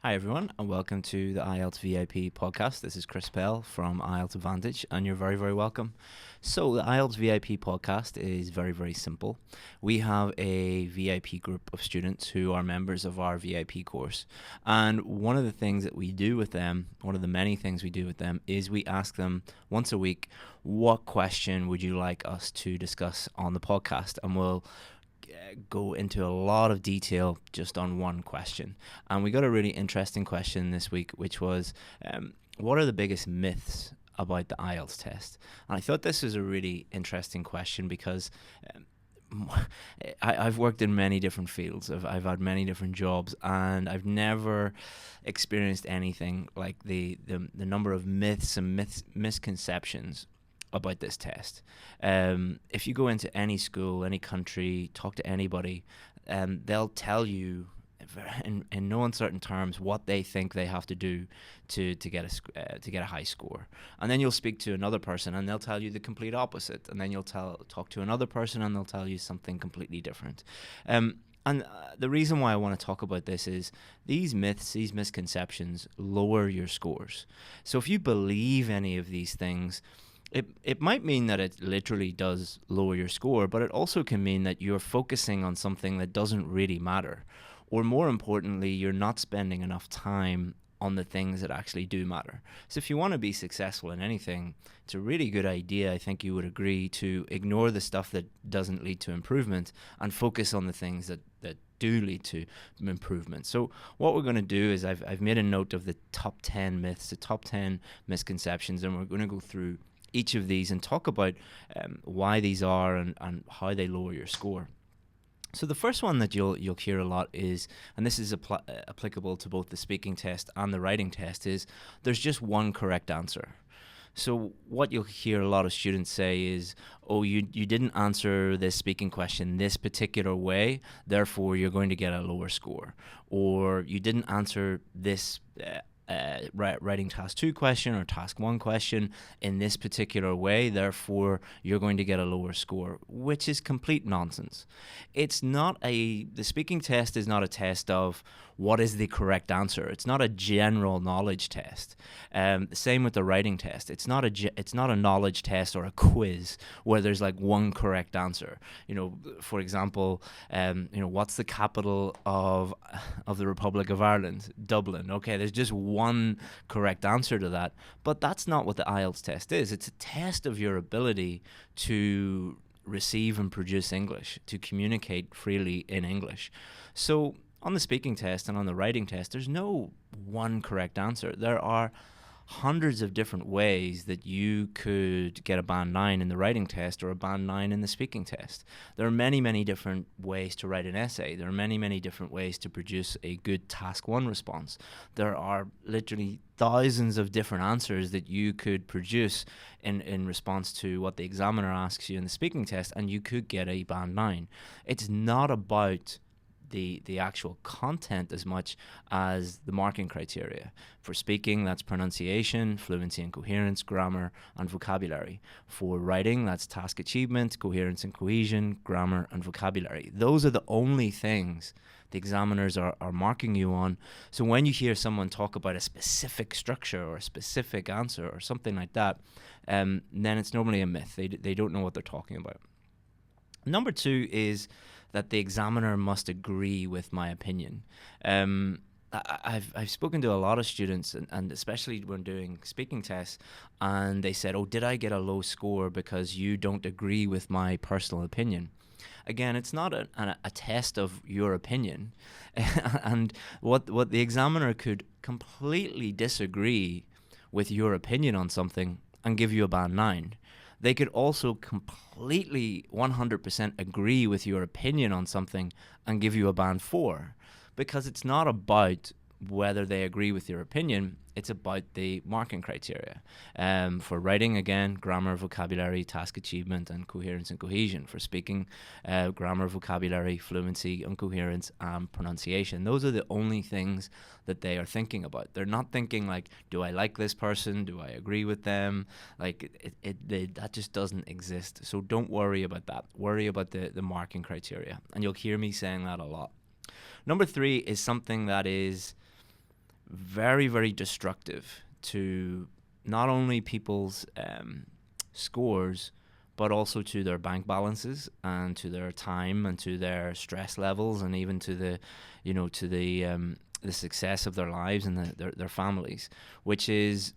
Hi everyone, and welcome to the IELTS VIP Podcast. This is Chris Bell from IELTS Advantage, and you're very, very welcome. So the IELTS VIP Podcast is very, very simple. We have a VIP group of students who are members of our VIP course, and one of the things that we do with them, one of the many things we do with them, is we ask them once a week, what question would you like us to discuss on the podcast? And we'll go into a lot of detail just on one question. And we got a really interesting question this week, which was, what are the biggest myths about the IELTS test? And I thought this was a really interesting question because I've worked in many different fields. I've had many different jobs, and I've never experienced anything like the number of myths and misconceptions about this test. If you go into any school, any country, talk to anybody, they'll tell you in no uncertain terms what they think they have to do to get a high score. And then you'll speak to another person and they'll tell you the complete opposite. And then you'll talk to another person and they'll tell you something completely different. And the reason why I want to talk about this is these myths, these misconceptions lower your scores. So if you believe any of these things, it might mean that it literally does lower your score, but it also can mean that you're focusing on something that doesn't really matter. Or more importantly, you're not spending enough time on the things that actually do matter. So if you want to be successful in anything, it's a really good idea, I think you would agree, to ignore the stuff that doesn't lead to improvement and focus on the things that do lead to improvement. So what we're going to do is I've made a note of the top 10 myths, the top 10 misconceptions, and we're going to go through each of these and talk about why these are and how they lower your score. So the first one that you'll hear a lot is, and this is applicable to both the speaking test and the writing test, is there's just one correct answer. So what you'll hear a lot of students say is, oh, you didn't answer this speaking question this particular way, therefore you're going to get a lower score. Or you didn't answer this writing task 2 question or task 1 question in this particular way, therefore you're going to get a lower score, which is complete nonsense. The speaking test is not a test of what is the correct answer. It's not a general knowledge test. Same with the writing test. It's not a knowledge test or a quiz where there's like one correct answer. For example, what's the capital of the Republic of Ireland? Dublin. Okay, there's just one correct answer to that, but that's not what the IELTS test is. It's a test of your ability to receive and produce English, to communicate freely in English. So on the speaking test and on the writing test, there's no one correct answer. There are hundreds of different ways that you could get a band 9 in the writing test or a band 9 in the speaking test. There are many, many different ways to write an essay. There are many, many different ways to produce a good task 1 response. There are literally thousands of different answers that you could produce in response to what the examiner asks you in the speaking test, and you could get a band 9. It's not about the actual content as much as the marking criteria. For speaking, that's pronunciation, fluency and coherence, grammar and vocabulary. For writing, that's task achievement, coherence and cohesion, grammar and vocabulary. Those are the only things the examiners are marking you on. So when you hear someone talk about a specific structure or a specific answer or something like that, then it's normally a myth. They don't know what they're talking about. Number 2 is that the examiner must agree with my opinion. I've spoken to a lot of students, and especially when doing speaking tests, and they said, oh, did I get a low score because you don't agree with my personal opinion? Again, it's not a test of your opinion. And what the examiner could completely disagree with your opinion on something and give you a band 9. They could also completely 100% agree with your opinion on something and give you a band 4, because it's not about whether they agree with your opinion, it's about the marking criteria. For writing, again, grammar, vocabulary, task achievement, and coherence and cohesion. For speaking, grammar, vocabulary, fluency, and coherence, and pronunciation. Those are the only things that they are thinking about. They're not thinking like, do I like this person? Do I agree with them? Like, that just doesn't exist. So don't worry about that. Worry about the marking criteria. And you'll hear me saying that a lot. Number 3 is something that is very, very destructive to not only people's scores, but also to their bank balances and to their time and to their stress levels, and even to the, to the success of their lives and their families. Which is,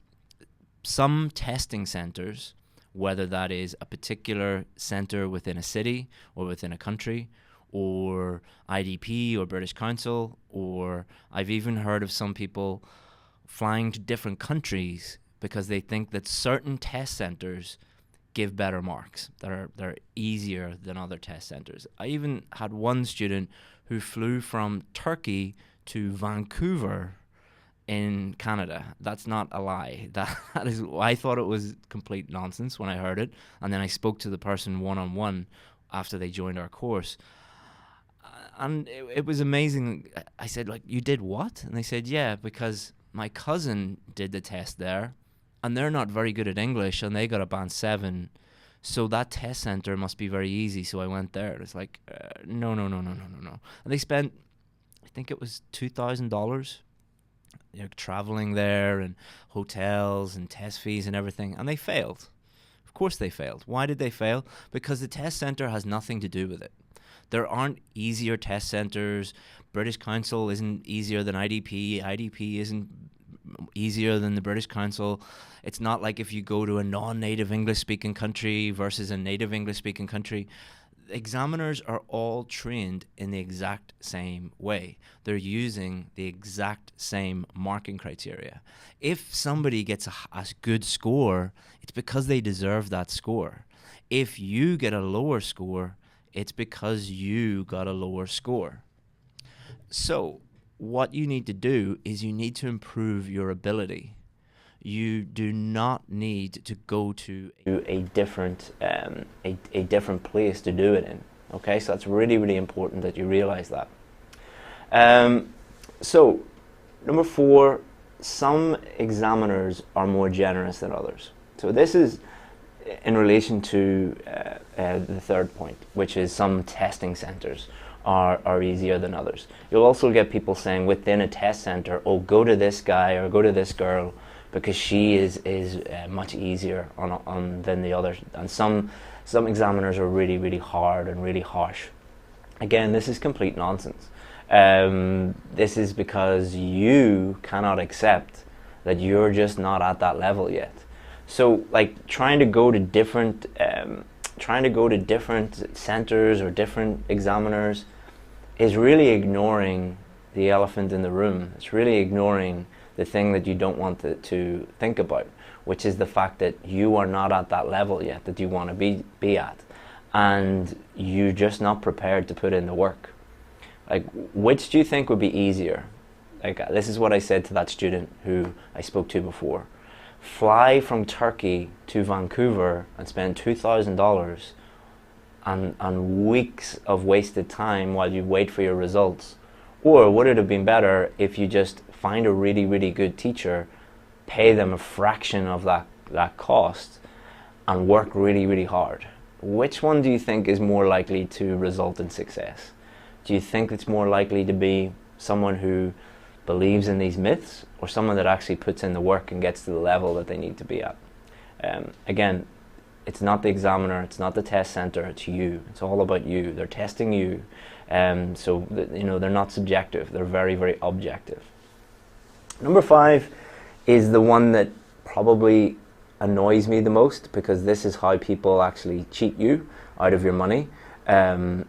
some testing centers, whether that is a particular center within a city or within a country, or IDP or British Council, or I've even heard of some people flying to different countries because they think that certain test centers give better marks, they're easier than other test centers. I even had one student who flew from Turkey to Vancouver in Canada. That's not a lie. That is, I thought it was complete nonsense when I heard it, and then I spoke to the person one-on-one after they joined our course, and it was amazing. I said, like, you did what? And they said, yeah, because my cousin did the test there, and they're not very good at English, and they got a band 7, so that test center must be very easy, so I went there. It's like, no. And they spent, I think it was $2,000, traveling there and hotels and test fees and everything, and they failed. Of course they failed. Why did they fail? Because the test center has nothing to do with it. There aren't easier test centers. British Council isn't easier than IDP. IDP isn't easier than the British Council. It's not like if you go to a non-native English-speaking country versus a native English-speaking country. Examiners are all trained in the exact same way. They're using the exact same marking criteria. If somebody gets a good score, it's because they deserve that score. If you get a lower score, it's because you got a lower score. So what you need to do is you need to improve your ability. You do not need to go to a different place to do it in. Okay, so that's really, really important that you realize that. So, number 4, some examiners are more generous than others. So this is in relation to the third point, which is some testing centers are easier than others. You'll also get people saying within a test center, oh, go to this guy or go to this girl, because she is much easier on than the others. And some examiners are really, really hard and really harsh. Again, this is complete nonsense. This is because you cannot accept that you're just not at that level yet. So, like, trying to go to different centers or different examiners is really ignoring the elephant in the room. It's really ignoring the thing that you don't want to think about, which is the fact that you are not at that level yet that you want to be at, and you're just not prepared to put in the work. Like, which do you think would be easier? Like, this is what I said to that student who I spoke to before. Fly from Turkey to Vancouver and spend $2,000 and weeks of wasted time while you wait for your results? Or would it have been better if you just find a really, really good teacher, pay them a fraction of that cost, and work really, really hard? Which one do you think is more likely to result in success? Do you think it's more likely to be someone who believes in these myths, or someone that actually puts in the work and gets to the level that they need to be at? Again, it's not the examiner, it's not the test center, it's you. It's all about you. They're testing you. So they're not subjective, they're very, very objective. Number 5 is the one that probably annoys me the most, because this is how people actually cheat you out of your money. And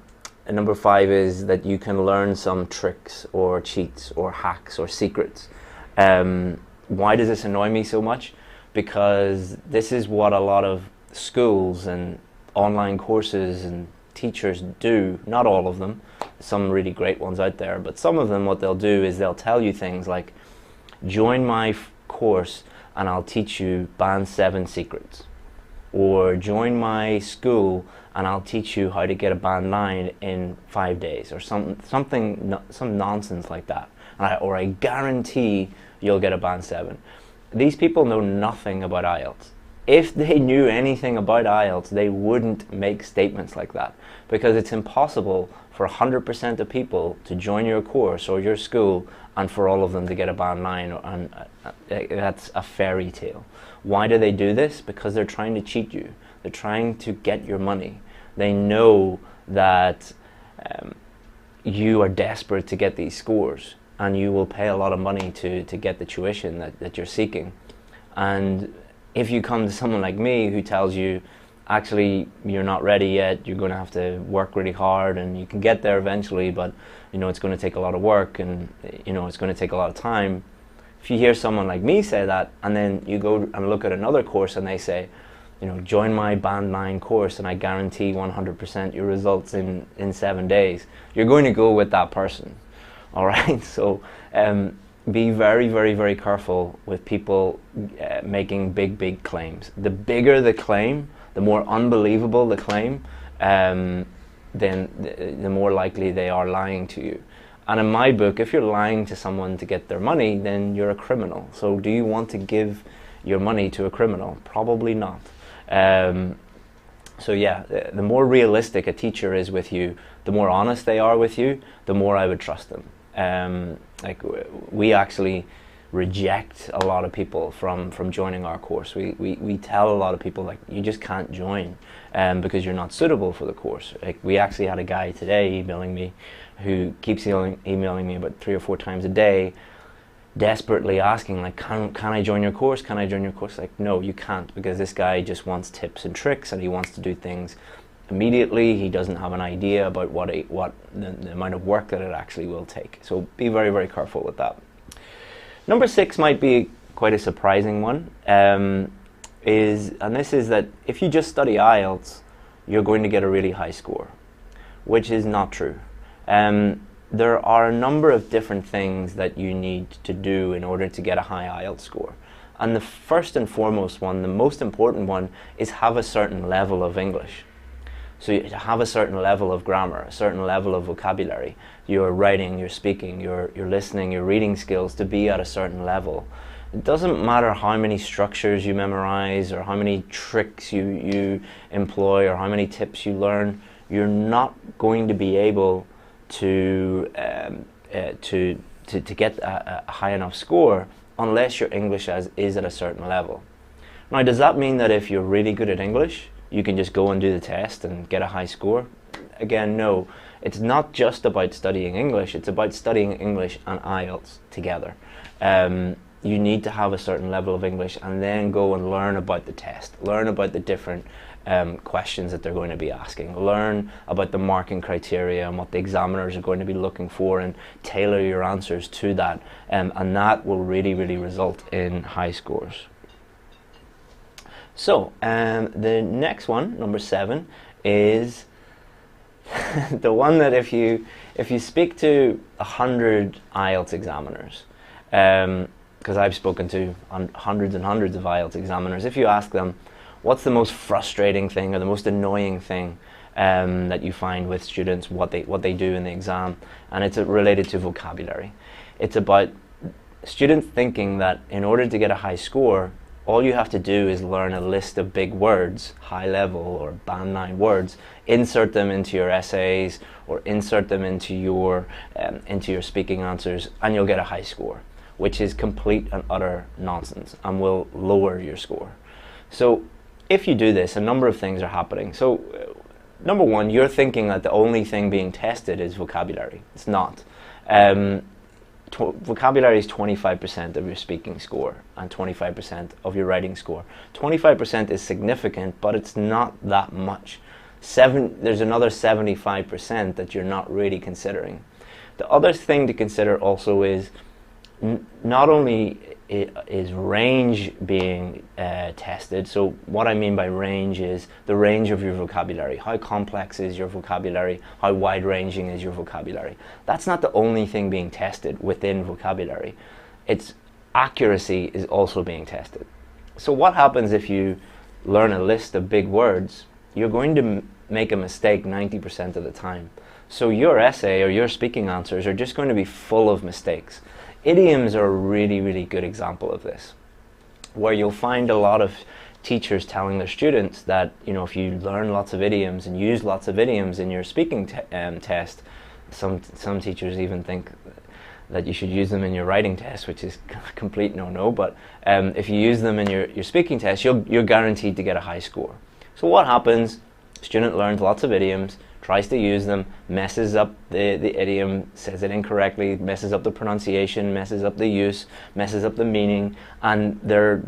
number 5 is that you can learn some tricks or cheats or hacks or secrets. Why does this annoy me so much? Because this is what a lot of schools and online courses and teachers do. Not all of them, some really great ones out there, but some of them, what they'll do is they'll tell you things like, join my course and I'll teach you band 7 secrets, or join my school and I'll teach you how to get a band 9 in 5 days, or some nonsense like that, or I guarantee you'll get a band 7. These people know nothing about IELTS. If they knew anything about IELTS, they wouldn't make statements like that, because it's impossible for 100% of people to join your course or your school and for all of them to get a band 9, and that's a fairy tale. Why do they do this? Because they're trying to cheat you. They're trying to get your money. They know that you are desperate to get these scores, and you will pay a lot of money to get the tuition that you're seeking. And if you come to someone like me who tells you, actually, you're not ready yet, you're going to have to work really hard, and you can get there eventually, but you know, it's going to take a lot of work, and you know, it's going to take a lot of time. If you hear someone like me say that, and then you go and look at another course and they say, you know, join my band 9 course and I guarantee 100% your results in 7 days, you're going to go with that person. All right, so be very, very, very careful with people making big claims. The bigger the claim, the more unbelievable the claim, then the more likely they are lying to you. And in my book, if you're lying to someone to get their money, then you're a criminal. So do you want to give your money to a criminal? Probably not. So yeah, the more realistic a teacher is with you, the more honest they are with you, the more I would trust them. Like we actually reject a lot of people from joining our course. We tell a lot of people, like, you just can't join because you're not suitable for the course. Like, we actually had a guy today emailing me who keeps emailing me about 3 or 4 times a day, desperately asking, like, can I join your course? Can I join your course? Like, no, you can't, because this guy just wants tips and tricks, and he wants to do things immediately. He doesn't have an idea about what the amount of work that it actually will take. So be very, very careful with that. Number 6 might be quite a surprising one, and this is that if you just study IELTS, you're going to get a really high score, which is not true. There are a number of different things that you need to do in order to get a high IELTS score. And the first and foremost one, the most important one, is have a certain level of English. So you have a certain level of grammar, a certain level of vocabulary, your writing, your speaking, your listening, your reading skills to be at a certain level. It doesn't matter how many structures you memorize or how many tricks you employ or how many tips you learn. You're not going to be able to get a high enough score unless your English is at a certain level. Now, does that mean that if you're really good at English, you can just go and do the test and get a high score? Again, no. It's not just about studying English, it's about studying English and IELTS together. You need to have a certain level of English and then go and learn about the test, learn about the different questions that they're going to be asking, learn about the marking criteria and what the examiners are going to be looking for, and tailor your answers to that, and that will really, really result in high scores. So the next one, number 7, is the one that if you speak to 100 IELTS examiners, because I've spoken to hundreds and hundreds of IELTS examiners, if you ask them, what's the most frustrating thing or the most annoying thing that you find with students, what they do in the exam, and it's related to vocabulary. It's about students thinking that in order to get a high score, all you have to do is learn a list of big words, high level or band 9 words, insert them into your essays or insert them into your speaking answers, and you'll get a high score, which is complete and utter nonsense and will lower your score. So if you do this, a number of things are happening. So number 1, you're thinking that the only thing being tested is vocabulary. It's not. Vocabulary is 25% of your speaking score and 25% of your writing score. 25% is significant, but it's not that much. There's another 75% that you're not really considering. The other thing to consider also is not only is range being tested. So what I mean by range is the range of your vocabulary. How complex is your vocabulary? How wide-ranging is your vocabulary? That's not the only thing being tested within vocabulary. Its accuracy is also being tested. So what happens if you learn a list of big words? You're going to make a mistake 90% of the time. So your essay or your speaking answers are just going to be full of mistakes. Idioms are a really, really good example of this, where you'll find a lot of teachers telling their students that, you know, if you learn lots of idioms and use lots of idioms in your speaking test, some teachers even think that you should use them in your writing test, which is a complete no-no. But if you use them in your speaking test, you're guaranteed to get a high score. So what happens? Student learns lots of idioms, tries to use them, messes up the idiom, says it incorrectly, messes up the pronunciation, messes up the use, messes up the meaning, and their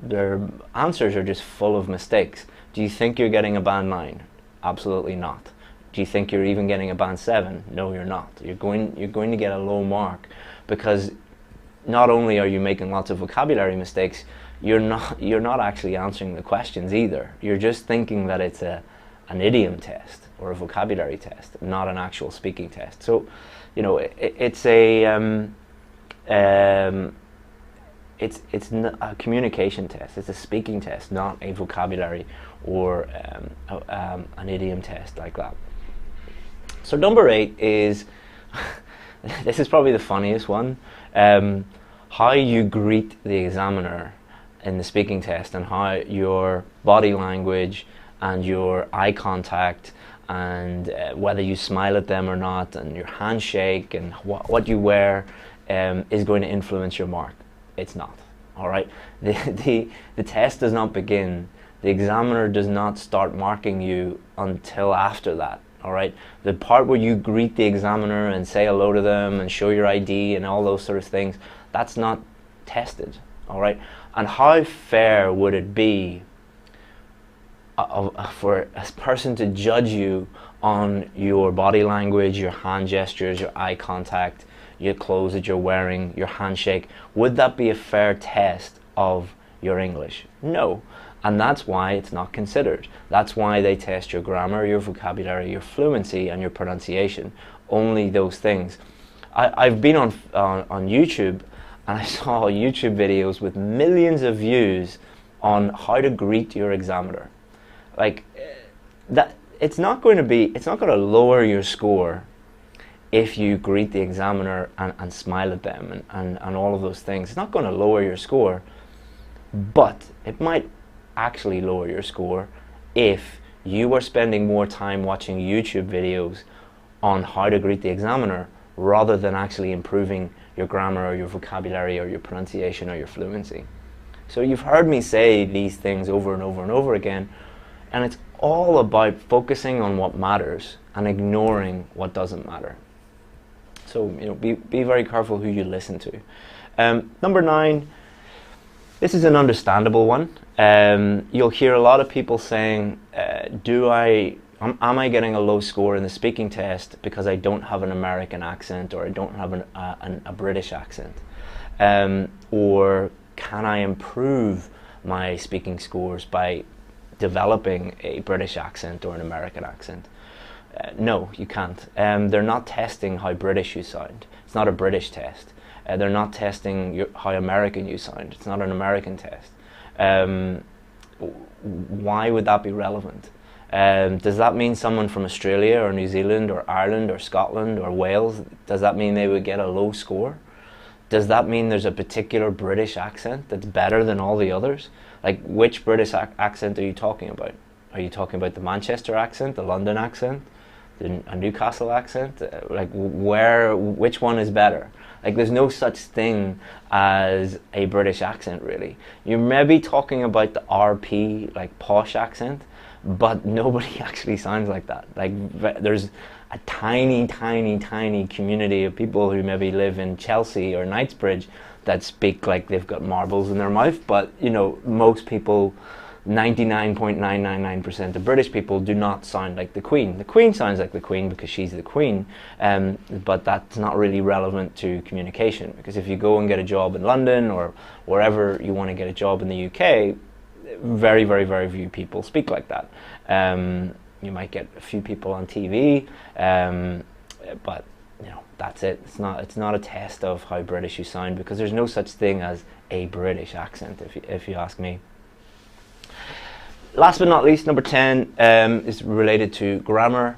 answers are just full of mistakes. Do you think you're getting a band 9? Absolutely not. Do you think you're even getting a band 7? No, you're not. You're going to get a low mark, because not only are you making lots of vocabulary mistakes, you're not actually answering the questions either. You're just thinking that it's an idiom test or a vocabulary test, not an actual speaking test. So, you know, it's a communication test. It's a speaking test, not a vocabulary or an idiom test like that. So number 8 is, this is probably the funniest one, how you greet the examiner in the speaking test, and how your body language and your eye contact and whether you smile at them or not, and your handshake and what you wear is going to influence your mark. It's not. All right. The test does not begin. The examiner does not start marking you until after that. All right. The part where you greet the examiner and say hello to them and show your ID and all those sort of things, that's not tested. All right. And how fair would it be for a person to judge you on your body language, your hand gestures, your eye contact, your clothes that you're wearing, your handshake? Would that be a fair test of your English? No. And that's why it's not considered. That's why they test your grammar, your vocabulary, your fluency, and your pronunciation. Only those things. I've been on YouTube, and I saw YouTube videos with millions of views on how to greet your examiner. Like that, it's not going to lower your score if you greet the examiner and smile at them and all of those things. It's not going to lower your score, but it might actually lower your score if you are spending more time watching YouTube videos on how to greet the examiner rather than actually improving your grammar or your vocabulary or your pronunciation or your fluency. So you've heard me say these things over and over and over again, and it's all about focusing on what matters and ignoring what doesn't matter. So, you know, be very careful who you listen to. Number 9, this is an understandable one. You'll hear a lot of people saying, am I getting a low score in the speaking test because I don't have an American accent, or I don't have a British accent? Or can I improve my speaking scores by developing a British accent or an American accent? No, you can't. They're not testing how British you sound. It's not a British test. They're not testing how American you sound. It's not an American test. Why would that be relevant? Does that mean someone from Australia or New Zealand or Ireland or Scotland or Wales, does that mean they would get a low score? Does that mean there's a particular British accent that's better than all the others? Like, which British accent are you talking about? Are you talking about the Manchester accent, the London accent, a Newcastle accent? Which one is better? Like, there's no such thing as a British accent, really. You're maybe talking about the RP, like posh accent, but nobody actually sounds like that. Like, there's a tiny, tiny, tiny community of people who maybe live in Chelsea or Knightsbridge that speak like they've got marbles in their mouth, but, you know, most people, 99.999% of British people do not sound like the Queen. The Queen sounds like the Queen because she's the Queen, but that's not really relevant to communication, because if you go and get a job in London or wherever you want to get a job in the UK, very, very, very few people speak like that. You might get a few people on TV, but you know, that's it. It's not a test of how British you sound, because there's no such thing as a British accent, if you ask me. Last but not least, number 10 is related to grammar,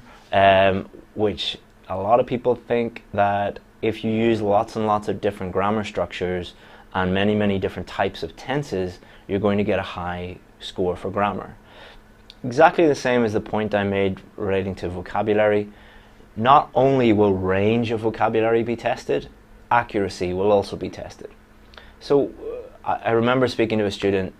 which a lot of people think that if you use lots and lots of different grammar structures and many, many different types of tenses, you're going to get a high score for grammar. Exactly the same as the point I made relating to vocabulary. Not only will range of vocabulary be tested, accuracy will also be tested. So I remember speaking to a student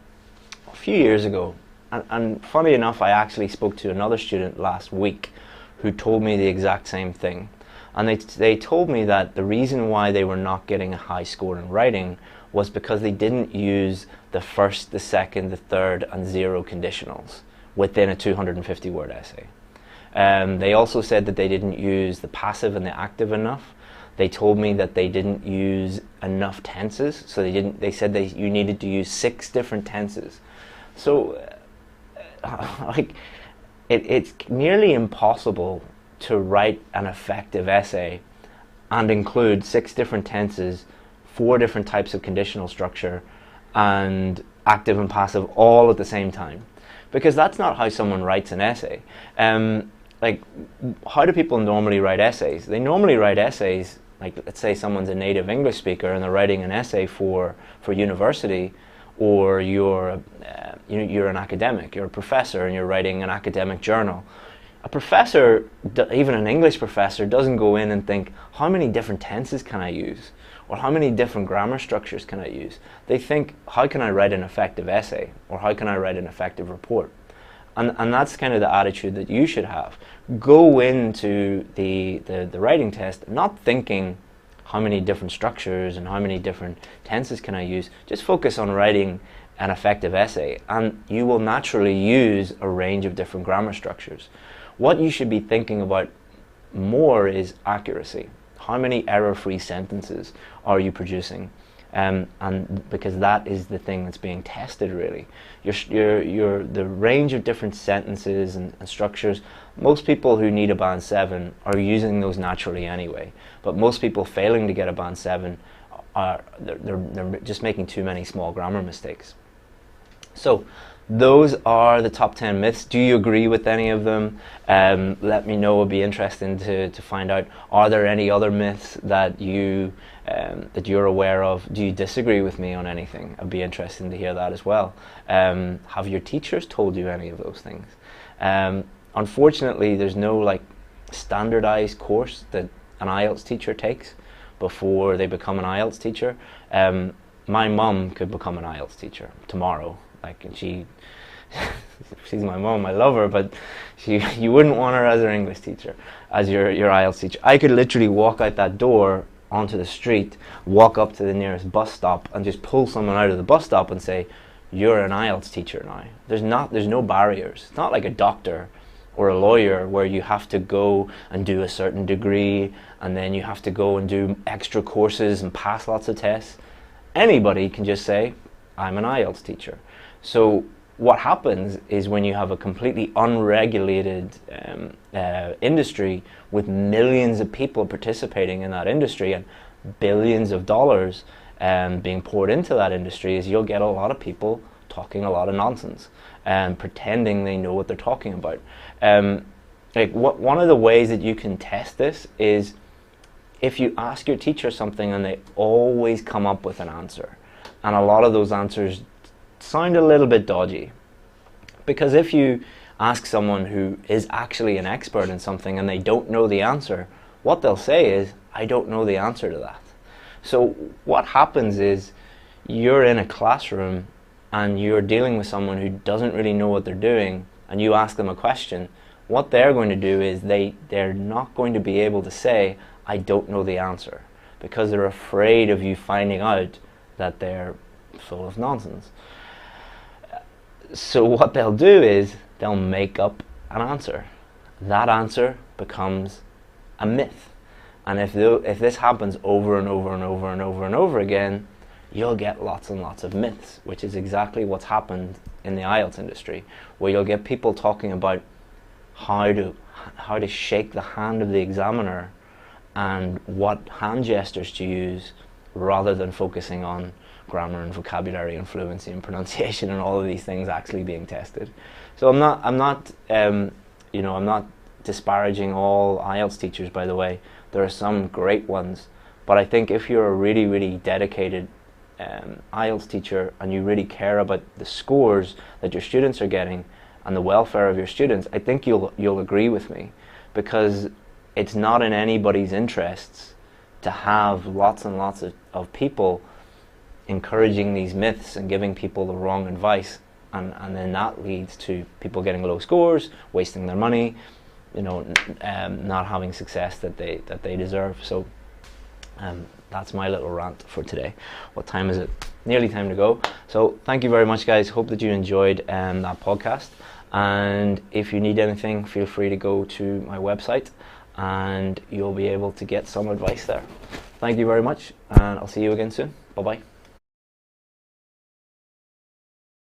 a few years ago, and funny enough, I actually spoke to another student last week who told me the exact same thing. And they told me that the reason why they were not getting a high score in writing was because they didn't use the first, the second, the third, and zero conditionals within a 250 word essay. They also said that they didn't use the passive and the active enough. They told me that they didn't use enough tenses, so they said you needed to use 6 different tenses. So like it's nearly impossible to write an effective essay and include 6 different tenses, 4 different types of conditional structure, and active and passive all at the same time, because that's not how someone writes an essay. Like, how do people normally write essays? They normally write essays, like, let's say someone's a native English speaker and they're writing an essay for university, or you're an academic, you're a professor and you're writing an academic journal. A professor, even an English professor, doesn't go in and think, how many different tenses can I use? Or how many different grammar structures can I use? They think, how can I write an effective essay? Or how can I write an effective report? And that's kind of the attitude that you should have. Go into the writing test not thinking how many different structures and how many different tenses can I use. Just focus on writing an effective essay, and you will naturally use a range of different grammar structures. What you should be thinking about more is accuracy. How many error-free sentences are you producing? And because that is the thing that's being tested, really. The range of different sentences and structures. Most people who need a band 7 are using those naturally anyway. But most people failing to get a band 7 they're just making too many small grammar mistakes. So those are the top 10 myths. Do you agree with any of them? Let me know. It would be interesting to find out. Are there any other myths that you're aware of? Do you disagree with me on anything? It'd be interesting to hear that as well. Have your teachers told you any of those things? Unfortunately, there's no like standardized course that an IELTS teacher takes before they become an IELTS teacher. My mum could become an IELTS teacher tomorrow. Like, and she's my mom, I love her, but you wouldn't want her as your English teacher, as your IELTS teacher. I could literally walk out that door onto the street, walk up to the nearest bus stop, and just pull someone out of the bus stop and say, you're an IELTS teacher now. There's no barriers. It's not like a doctor or a lawyer where you have to go and do a certain degree, and then you have to go and do extra courses and pass lots of tests. Anybody can just say, I'm an IELTS teacher. So what happens is when you have a completely unregulated industry with millions of people participating in that industry and billions of dollars being poured into that industry, is you'll get a lot of people talking a lot of nonsense and pretending they know what they're talking about. One of the ways that you can test this is if you ask your teacher something and they always come up with an answer, and a lot of those answers sound a little bit dodgy. Because if you ask someone who is actually an expert in something and they don't know the answer, what they'll say is, I don't know the answer to that. So what happens is you're in a classroom and you're dealing with someone who doesn't really know what they're doing, and you ask them a question. What they're going to do is they're not going to be able to say, I don't know the answer, because they're afraid of you finding out that they're full of nonsense. So what they'll do is they'll make up an answer. That answer becomes a myth. And if this happens over and over and over and over and over again, you'll get lots and lots of myths, which is exactly what's happened in the IELTS industry, where you'll get people talking about how to shake the hand of the examiner and what hand gestures to use, rather than focusing on grammar and vocabulary and fluency and pronunciation and all of these things actually being tested. So I'm not disparaging all IELTS teachers, by the way. There are some great ones, but I think if you're a really, really dedicated IELTS teacher and you really care about the scores that your students are getting and the welfare of your students, I think you'll agree with me, because it's not in anybody's interests to have lots and lots of people encouraging these myths and giving people the wrong advice, and then that leads to people getting low scores, wasting their money, not having success that they deserve. So that's my little rant for today. What time is it? Nearly time to go. So thank you very much, guys. Hope that you enjoyed that podcast, and if you need anything, feel free to go to my website and you'll be able to get some advice there. Thank you very much, and I'll see you again soon. Bye bye.